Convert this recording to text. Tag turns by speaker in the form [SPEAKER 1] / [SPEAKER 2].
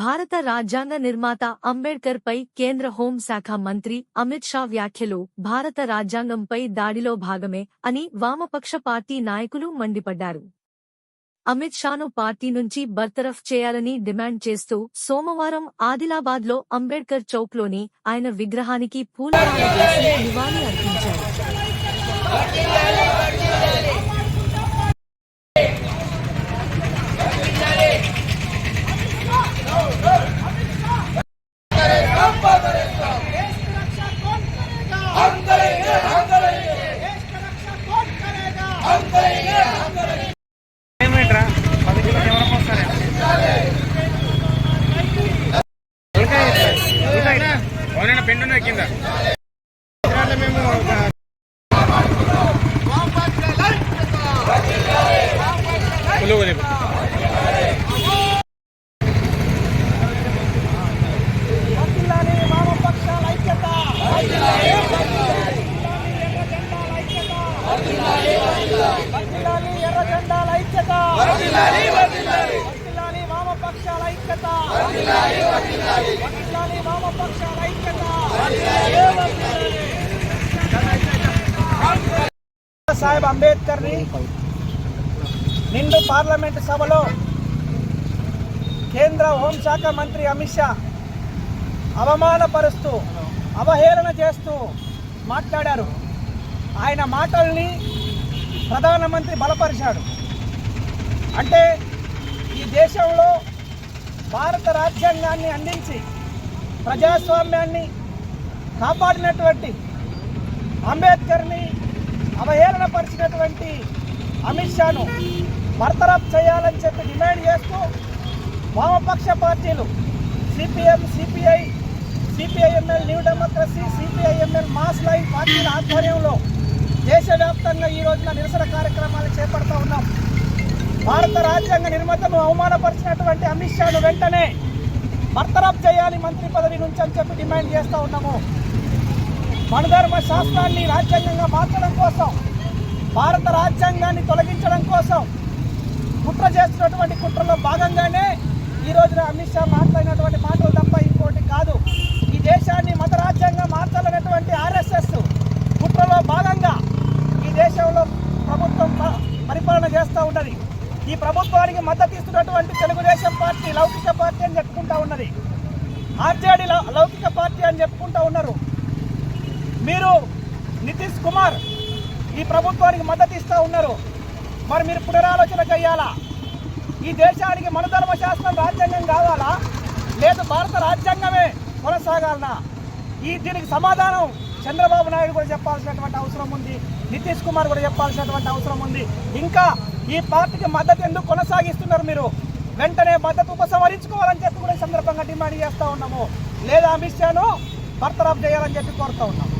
[SPEAKER 1] భారత రాజ్యాంగ నిర్మాత అంబేడ్కర్ పై కేంద్ర హోం శాఖ మంత్రి అమిత్ షా వ్యాఖ్యలు భారత రాజ్యాంగంపై దాడిలో భాగమే అని వామపక్ష పార్టీ నాయకులు మండిపడ్డారు. అమిత్ షాను పార్టీ నుంచి బర్తరఫ్ చేయాలని డిమాండ్ చేస్తూ సోమవారం ఆదిలాబాద్లో అంబేడ్కర్ చౌక్లోని ఆయన విగ్రహానికి పూలమాల వేసి నివాళి అర్పించారు.
[SPEAKER 2] పెండు కింద
[SPEAKER 3] సాహెబ్ అంబేద్కర్ ని నిండు పార్లమెంటు సభలో కేంద్ర హోంశాఖ మంత్రి అమిత్ షా అవమానపరుస్తూ అవహేళన చేస్తూ మాట్లాడారు. ఆయన మాటల్ని ప్రధానమంత్రి బలపరిచాడు. అంటే ఈ దేశంలో భారత రాజ్యాంగాన్ని అందించి ప్రజాస్వామ్యాన్ని కాపాడినటువంటి అంబేద్కర్ని అవహేళన పరిచినటువంటి అమిత్ షాను బర్తరఫ్ చేయాలని చెప్పి డిమాండ్ చేస్తూ వామపక్ష పార్టీలు CPM, CPI, CPIML, new democracy, CPIML, mass line పార్టీల ఆధ్వర్యంలో దేశవ్యాప్తంగా ఈ రోజున నిరసన కార్యక్రమాలు చేపడుతూ ఉన్నాం. భారత రాజ్యాంగ నిర్మాతను అవమానపరిచినటువంటి అమిత్ షాను వెంటనే బర్తరఫ్ చేయాలి మంత్రి పదవి నుంచి అని చెప్పి డిమాండ్ చేస్తూ ఉన్నాము. మనధర్మ శాస్త్రాన్ని రాజ్యాంగంగా మార్చడం కోసం, భారత రాజ్యాంగాన్ని తొలగించడం కోసం కుట్ర చేస్తున్నటువంటి కుట్రలో భాగంగానే ఈ రోజున అమిత్ షా మాట్లాడినటువంటి మాటలు తప్ప ఇంకోటి కాదు. ఈ దేశాన్ని మత రాజ్యాంగం మార్చాలనేటువంటి ఆర్ఎస్ఎస్ కుట్రలో భాగంగా ఈ దేశంలో ప్రభుత్వం పరిపాలన చేస్తూ ఉన్నది. ఈ ప్రభుత్వానికి మద్దతు ఇస్తున్నటువంటి తెలుగుదేశం పార్టీ లౌకిక పార్టీ అని చెప్పుకుంటా ఉన్నది. ఆర్జేడీ లౌకిక పార్టీ అని చెప్పుకుంటా ఉన్నారు. మీరు నితీష్ కుమార్ ఈ ప్రభుత్వానికి మద్దతు ఇస్తూ ఉన్నారు. మరి మీరు పునరాలోచన చేయాలా? ఈ దేశానికి మనధర్మ శాస్త్రం రాజ్యాంగం కావాలా, లేదు భారత రాజ్యాంగమే కొనసాగాలనా? దీనికి సమాధానం చంద్రబాబు నాయుడు కూడా చెప్పాల్సినటువంటి అవసరం ఉంది, నితీష్ కుమార్ కూడా చెప్పాల్సినటువంటి అవసరం ఉంది. ఇంకా ఈ పార్టీకి మద్దతు ఎందుకు కొనసాగిస్తున్నారు? మీరు వెంటనే మద్దతు ఉపసంహరించుకోవాలని చెప్పి కూడా సందర్భంగా డిమాండ్ చేస్తూ ఉన్నాము. లేదా అమిత్ షాను బర్తరఫ్ చేయాలని చెప్పి కోరుతూ ఉన్నాము.